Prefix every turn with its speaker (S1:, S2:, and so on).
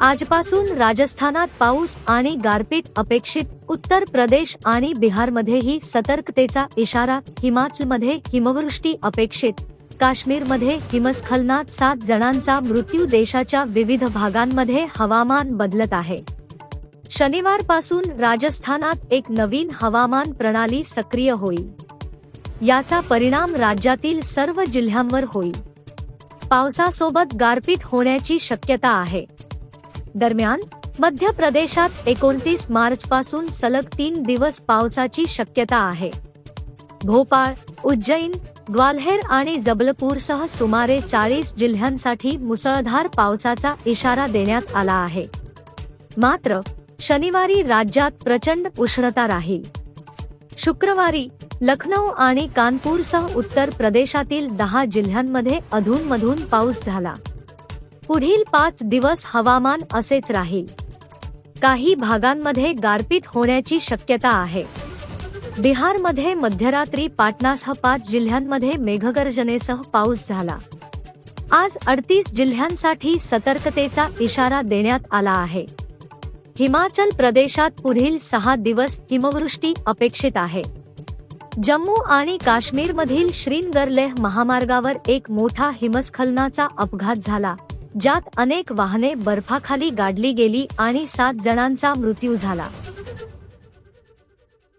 S1: आजपासून राजस्थानात पाऊस आणि गारपीट अपेक्षित. उत्तर प्रदेश आणि बिहारमध्येही सतर्कतेचा इशारा. हिमाचलमध्ये हिमवृष्टी अपेक्षित. काश्मीरमध्ये हिमस्खलनात 7 जणांचा मृत्यू. देशाच्या विविध भागांमध्ये हवामान बदलत आहे. शनिवारपासून राजस्थानात एक नवीन हवामान प्रणाली सक्रिय होईल. याचा परिणाम राज्यातील सर्व जिल्ह्यांवर होईल. पावसासोबत गारपीट होण्याची शक्यता आहे. दरम्यान मध्य प्रदेशात 29 मार्चपासून सलग 3 दिवस पावसाची शक्यता आहे. भोपाळ, उज्जैन, ग्वाल्हेर आणि जबलपूरसह सुमारे 40 जिल्ह्यांसाठी मुसळधार पावसाचा इशारा देण्यात आला आहे. मात्र शनिवारी राज्यात प्रचंड उष्णता राहील. शुक्रवारी लखनौ आणि कानपूरसह उत्तर प्रदेशातील 10 जिल्ह्यांमध्ये अधूनमधून पाऊस झाला. पुढील 5 दिवस हवामान असेच राहील. काही भागांमध्ये गारपीट होण्याची शक्यता आहे. बिहारमध्ये मध्यरात्री पाटणासह 5 जिल्ह्यांमध्ये मेघगर्जनेसह पाऊस झाला. आज 38 जिल्ह्यांसाठी सतर्कतेचा इशारा देण्यात आला आहे. हिमाचल प्रदेशात पुढील 6 दिवस हिमवृष्टी अपेक्षित आहे. जम्मू आणि काश्मीरमधील श्रीनगर लेह महामार्गावर एक मोठा हिमस्खलनाचा अपघात झाला, ज्यात अनेक वाहने बर्फाखाली गाडली गेली आणि 7 जणांचा मृत्यू झाला.